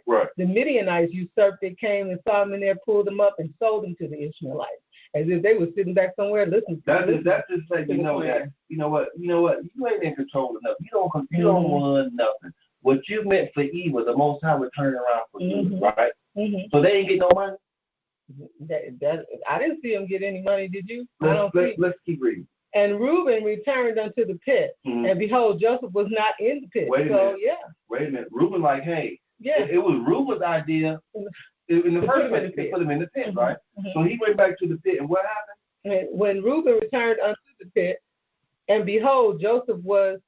Ishmaelites. Right. The Midianites usurped it, came and saw them in there, pulled them up, and sold them to the Ishmaelites, as if they were sitting back somewhere listening. That's just like, you know what, you ain't in control enough. You don't want nothing. What you meant for evil, the Most High would turn around for good, right? Mm-hmm. So they ain't get no money. I didn't see them get any money. Did you? Let's keep reading. And Reuben returned unto the pit, and behold, Joseph was not in the pit. Wait a minute. Reuben, like, hey, it was Reuben's idea in the first place to put him in the pit, right? Mm-hmm. So he went back to the pit, and what happened? And when Reuben returned unto the pit, and behold, Joseph was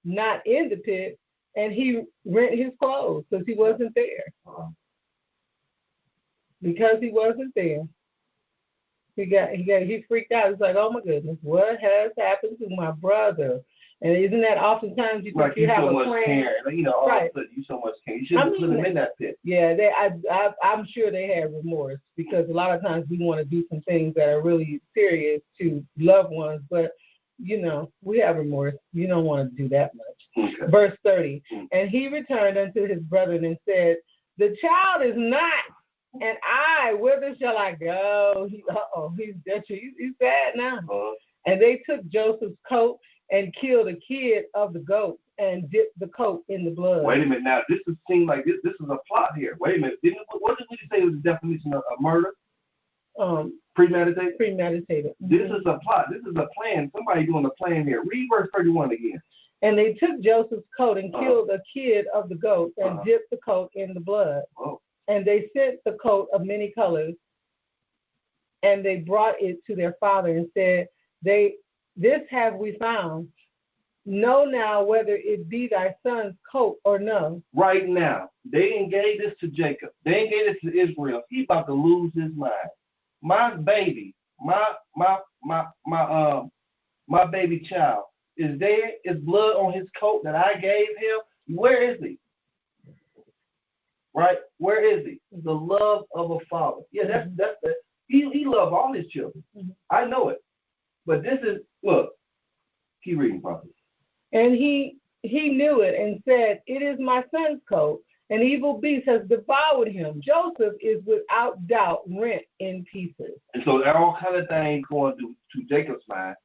not in the pit, and he rent his clothes because he wasn't there. Because he wasn't there. He freaked out. He's like, oh my goodness, what has happened to my brother? And isn't that oftentimes you think you have a plan? All of a sudden you so much care. You shouldn't put him in that pit. Yeah, I'm sure they had remorse, because a lot of times we want to do some things that are really serious to loved ones, but we have remorse. You don't want to do that much. Okay. Verse 30. And he returned unto his brethren and said, the child is not. And whither shall I go? He's sad now. And they took Joseph's coat and killed a kid of the goat and dipped the coat in the blood. Wait a minute. Now, this seems like this is a plot here. Wait a minute. What did we say was the definition of murder? Premeditated? Premeditated. Mm-hmm. This is a plot. This is a plan. Somebody doing a plan here. Read verse 31 again. And they took Joseph's coat and killed a kid of the goat and dipped the coat in the blood. And they sent the coat of many colors, and they brought it to their father and said, this have we found. Know now whether it be thy son's coat or no. Right now, they ain't gave this to Jacob. They ain't gave this to Israel. He about to lose his mind. My baby, my baby child is there. Is blood on his coat that I gave him. Where is he? Right? Where is he? The love of a father. Yeah, that's he loves all his children. Mm-hmm. I know it. But this is, look, keep reading, Prophet. And he knew it and said, it is my son's coat. An evil beast has devoured him. Joseph is without doubt rent in pieces. And so there are all kind of things going to Jacob's mind.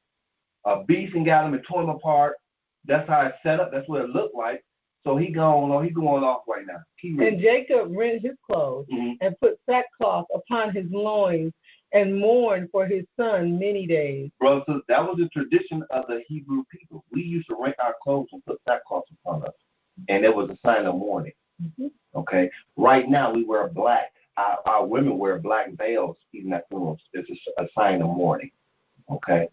A beast and got him and tore him apart. That's how it's set up. That's what it looked like. So he's going off right now. And Jacob rent his clothes and put sackcloth upon his loins and mourned for his son many days. Brother, so that was the tradition of the Hebrew people. We used to rent our clothes and put sackcloth upon us, and it was a sign of mourning. Mm-hmm. Okay? Right now we wear black. Our women wear black veils even at funerals. It's a sign of mourning. Okay?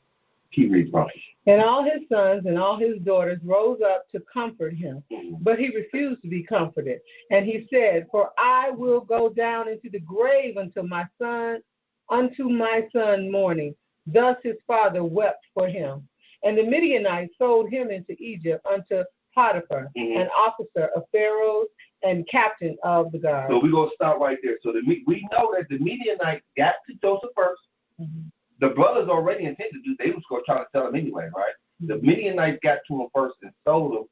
Keep reading, Prophet. And all his sons and all his daughters rose up to comfort him, but he refused to be comforted. And he said, for I will go down into the grave unto my son mourning. Thus his father wept for him. And the Midianites sold him into Egypt unto Potiphar, an officer of Pharaoh's and captain of the guard. So we're going to stop right there. So we know that the Midianites got to Joseph first. Mm-hmm. The brothers already intended to do. They was going to try to sell him anyway, right? The Midianites got to him first and sold him,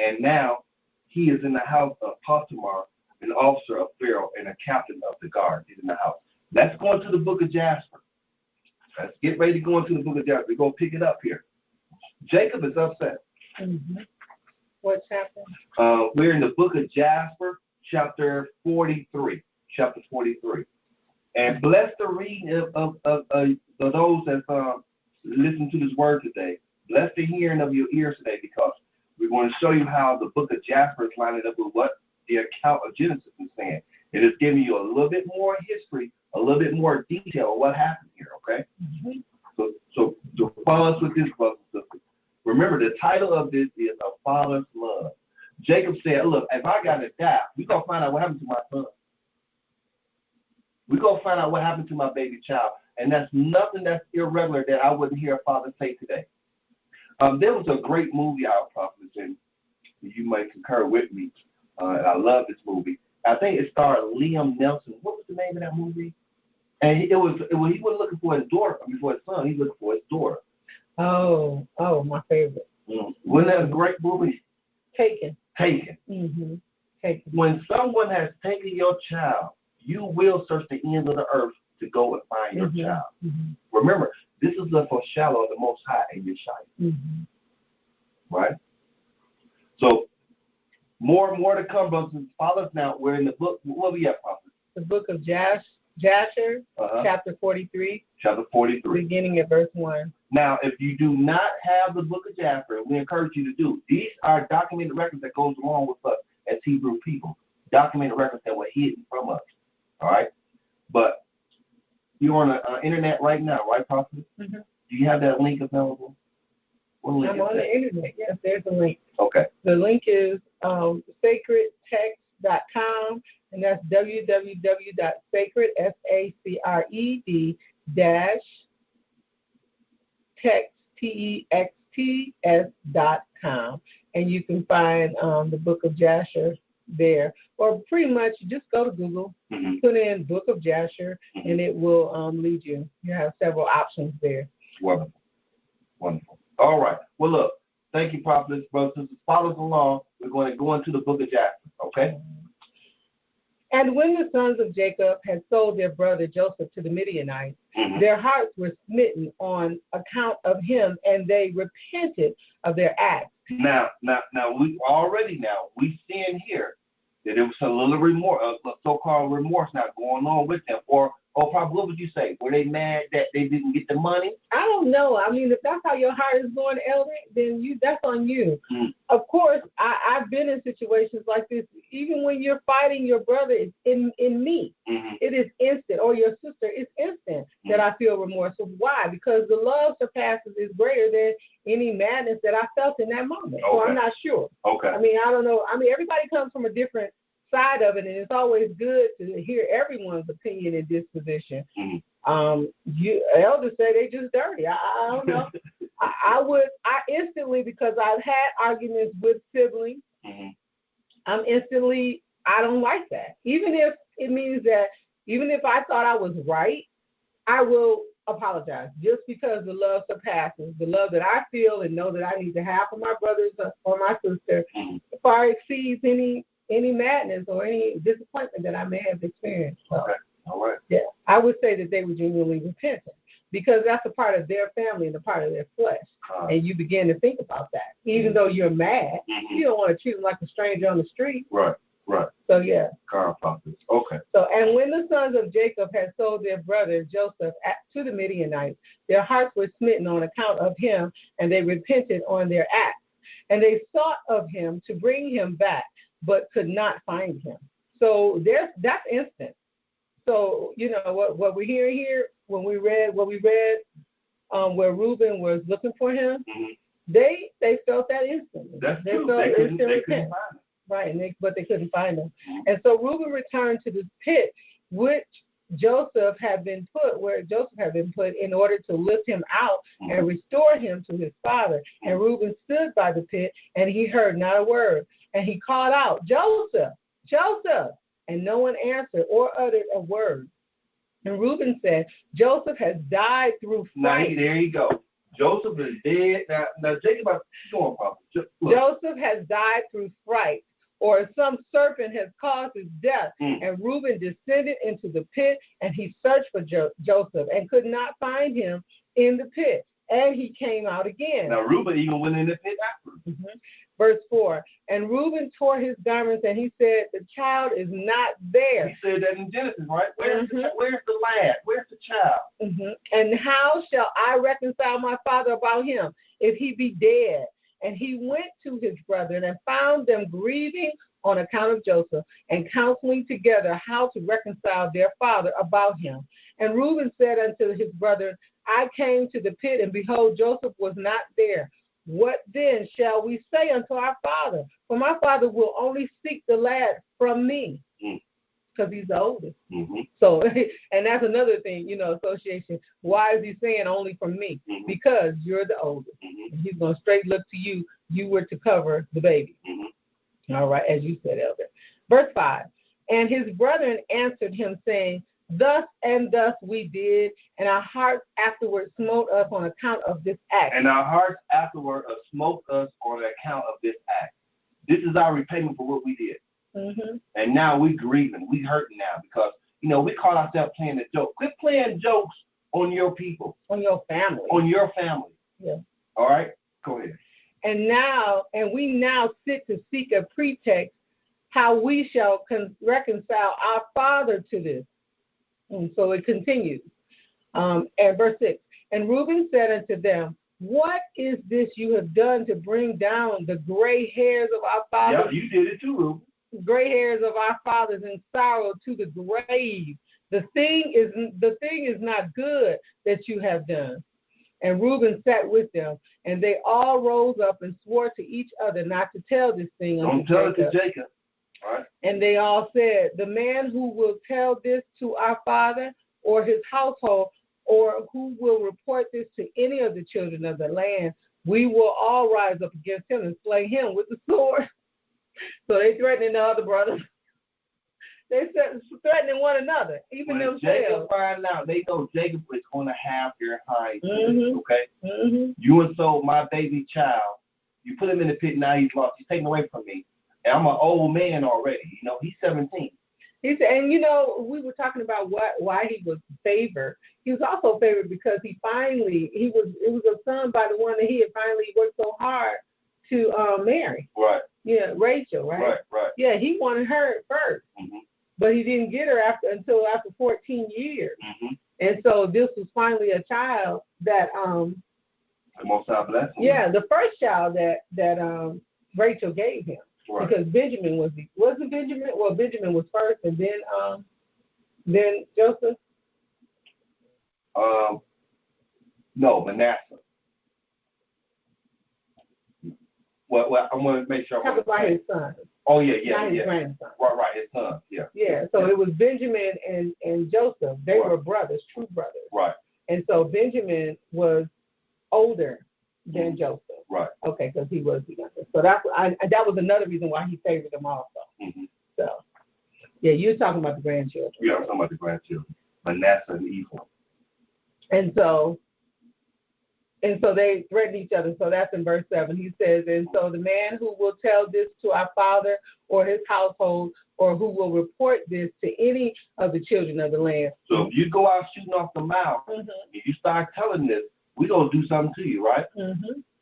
and now he is in the house of Potiphar, an officer of Pharaoh and a captain of the guard. He's in the house. Let's go into the book of Jasper. Let's get ready to go into the book of Jasper. We're going to pick it up here. Jacob is upset. Mm-hmm. What's happened? We're in the book of Jasper, chapter 43. Chapter 43. And bless the reading of those that listen to this word today. Bless the hearing of your ears today, because we're going to show you how the book of Jasper is lining up with what the account of Genesis is saying. It is giving you a little bit more history, a little bit more detail of what happened here, okay? Mm-hmm. So to follow us with this, brothers and sisters, remember the title of this is A Father's Love. Jacob said, look, if I got to die, we're going to find out what happened to my son. We're going to find out what happened to my baby child. And that's nothing that's irregular that I wouldn't hear a father say today. There was a great movie out, Prophet, and you might concur with me. I love this movie. I think it starred Liam Neeson. What was the name of that movie? And he wasn't looking for his daughter, for his son. He was looking for his daughter. Oh, my favorite. Wasn't that a great movie? Taken. Mm-hmm. When someone has taken your child, you will search the ends of the earth to go and find your child. Remember, this is the foreshadow of the Most High and Yeshua. Right? So, more and more to come, brothers and fathers. Now, we're in the book. What we at, Prophet? The book of Jasher, chapter 43. Chapter 43. Beginning at verse 1. Now, if you do not have the book of Jasher, we encourage you to do. These are documented records that goes along with us as Hebrew people. Documented records that were hidden from us. All right? But you're on the internet right now, right, Prophet? Do you have that link available? What link I'm on the internet. Yes, there's a link. Okay. The link is sacredtext.com, and that's www.sacred-text.com, and you can find the book of Jasher there. Or pretty much just go to Google, put in book of Jasher, and it will lead you. You have several options there. Wonderful. Wonderful. All right. Well, look, thank you, Prophetess, brothers and sisters. Follow us along. We're going to go into the book of Jasher, okay? And when the sons of Jacob had sold their brother Joseph to the Midianites, their hearts were smitten on account of him, and they repented of their acts. Now, we seeing here that there was a little remorse, a so-called remorse now going on with them. Or probably, what would you say? Were they mad that they didn't get the money? I don't know. I mean, if that's how your heart is going, Elder, then that's on you. Of course, I've been in situations like this. Even when you're fighting your brother, it's in me. It is instant. Or your sister, it's instant that I feel remorse. Why? Because the love surpasses is greater than any madness that I felt in that moment. So I'm not sure. Okay. I mean, I don't know. I mean, everybody comes from a different side of it, and it's always good to hear everyone's opinion and disposition. Elders say they just dirty. I don't know. I instantly, because I've had arguments with siblings, I don't like that. Even if it means that, even if I thought I was right, I will apologize, just because the love surpasses, the love that I feel and know that I need to have for my brothers or my sister far exceeds any madness or any disappointment that I may have experienced. So, okay. All right. Yeah, I would say that they were genuinely repentant, because that's a part of their family and a part of their flesh. And you begin to think about that. Even though you're mad, you don't want to treat them like a stranger on the street. Right. So, yeah. Okay. So, and when the sons of Jacob had sold their brother Joseph to the Midianites, their hearts were smitten on account of him, and they repented on their acts. And they sought of him to bring him back, but could not find him. So that's instant. So, you know, what we're hearing here, when we read where Reuben was looking for him, they felt that instantly. That's true. They couldn't find him. Right, but they couldn't find him. And so Reuben returned to the pit where Joseph had been put in order to lift him out and restore him to his father. And Reuben stood by the pit, and he heard not a word. And he called out, Joseph, Joseph, and no one answered or uttered a word. And Reuben said, Joseph has died through fright. Now, there you go. Joseph is dead. Now Jacob, go on, Joseph has died through fright, or some serpent has caused his death. And Reuben descended into the pit, and he searched for Joseph and could not find him in the pit. And he came out again. Now, Reuben even went in the pit after. Verse 4, and Reuben tore his garments, and he said, the child is not there. He said that in Genesis, right? Where's the lad? Where's the child? And how shall I reconcile my father about him if he be dead? And he went to his brethren and found them grieving on account of Joseph, and counseling together how to reconcile their father about him. And Reuben said unto his brethren, I came to the pit, and behold, Joseph was not there. What then shall we say unto our father? For my father will only seek the lad from me, because he's the oldest. So, and that's another thing, you know, association. Why is he saying only from me? Because you're the oldest. And he's going to straight look to you. You were to cover the baby. All right, as you said, Elder. Verse 5, and his brethren answered him, saying, thus and thus we did, and our hearts afterward smote us on account of this act. And our hearts afterward smote us on account of this act. This is our repayment for what we did. And now we grieving. We hurting now because, we call ourselves playing a joke. Quit playing jokes on your people. On your family. On your family. Yeah. All right? Go ahead. And we now sit to seek a pretext how we shall reconcile our father to this. And so it continues. And verse 6. And Reuben said unto them, what is this you have done to bring down the gray hairs of our fathers? Yeah, you did it too, Reuben. Gray hairs of our fathers in sorrow to the grave. The thing is not good that you have done. And Reuben sat with them, and they all rose up and swore to each other not to tell this thing unto Jacob. Don't tell it to Jacob. All right. And they all said, the man who will tell this to our father or his household, or who will report this to any of the children of the land, we will all rise up against him and slay him with the sword. So they threatening the other brothers. They threatening one another, even when themselves. Jacob find out, they know Jacob is going to have their hide. Okay? You and so my baby child, you put him in the pit, now he's lost. He's taken away from me. And I'm an old man already. He's 17. He said, and we were talking about why he was favored. He was also favored because it was a son by the one that he had finally worked so hard to marry. Right. Yeah, Rachel, right? Right. Yeah, he wanted her at first, but he didn't get her until after 14 years. And so this was finally a child that the Most High blessed him. Yeah, the first child that Rachel gave him. Right. Because Benjamin wasn't Benjamin. Well, Benjamin was first, and then Joseph. No, Manasseh. Well, I want to make sure. Talk about his son. Oh yeah. Not his grandson. Right, his son. Yeah. Yeah. So it was Benjamin and Joseph. They were brothers, true brothers. Right. And so Benjamin was older than Joseph. Right. Okay, because he was the youngest. So that was another reason why he favored them also. So, yeah, you're talking about the grandchildren. Yeah, I'm talking about the grandchildren. Manasseh and Ephraim. And so they threatened each other. So that's in verse 7. He says, and so the man who will tell this to our father or his household, or who will report this to any of the children of the land. So if you go out shooting off the mouth, and you start telling this, we're going to do something to you, right?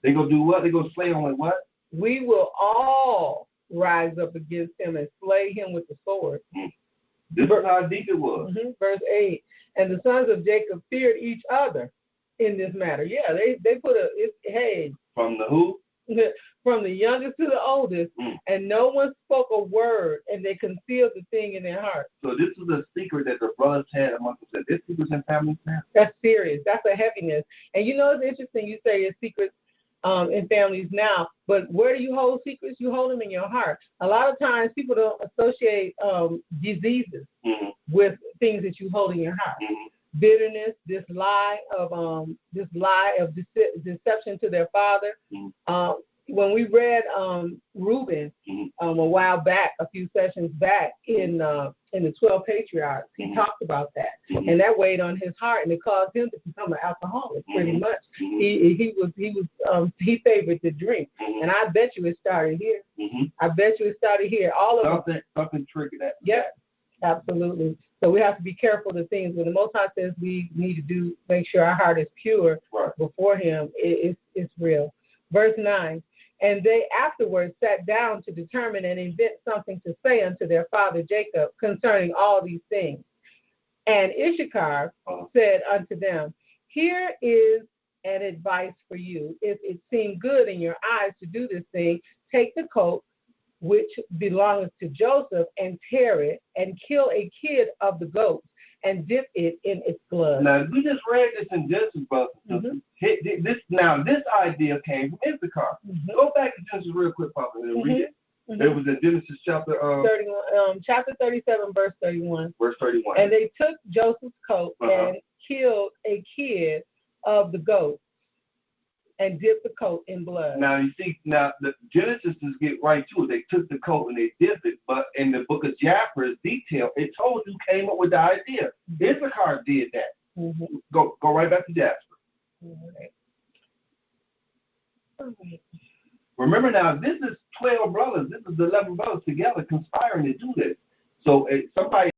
They going to do what? They going to slay him with what? We will all rise up against him and slay him with the sword. This is how deep it was. Verse 8. And the sons of Jacob feared each other in this matter. Yeah, they put from the who? From the youngest to the oldest, and no one spoke a word, and they concealed the thing in their heart. So this was a secret that the brothers had amongst themselves. This secret's in families now. That's serious. That's a heaviness. And it's interesting you say it's secrets in families now, but where do you hold secrets? You hold them in your heart. A lot of times people don't associate diseases with things that you hold in your heart. Bitterness, this lie of deception to their father. When we read Reuben a while back, a few sessions back in the 12 Patriarchs, he talked about that, and that weighed on his heart, and it caused him to become an alcoholic. Pretty much, he favored the drink, and I bet you it started here. I bet you it started here. All of something triggered that. Yeah, absolutely. So we have to be careful of things. When the Most High says we need to make sure our heart is pure before Him, it's real. Verse 9. And they afterwards sat down to determine and invent something to say unto their father Jacob concerning all these things. And Issachar said unto them, here is an advice for you. If it seem good in your eyes to do this thing, take the coat which belongeth to Joseph and tear it and kill a kid of the goats and dip it in its blood. Now, we just read this in Genesis, brothers. This idea came from Issachar. Go back to Genesis real quick, Papa, and read it. It was in Genesis chapter 31, chapter 37, verse 31. Verse 31. And they took Joseph's coat and killed a kid of the goats and dipped the coat in blood. Now, you see, the Genesis get right to it. They took the coat and they dipped it, but in the book of Jasper's detail, it told you came up with the idea. Issachar did that. Go right back to Jasper. All right. Remember now, this is 12 brothers. This is the 11 brothers together conspiring to do this. So somebody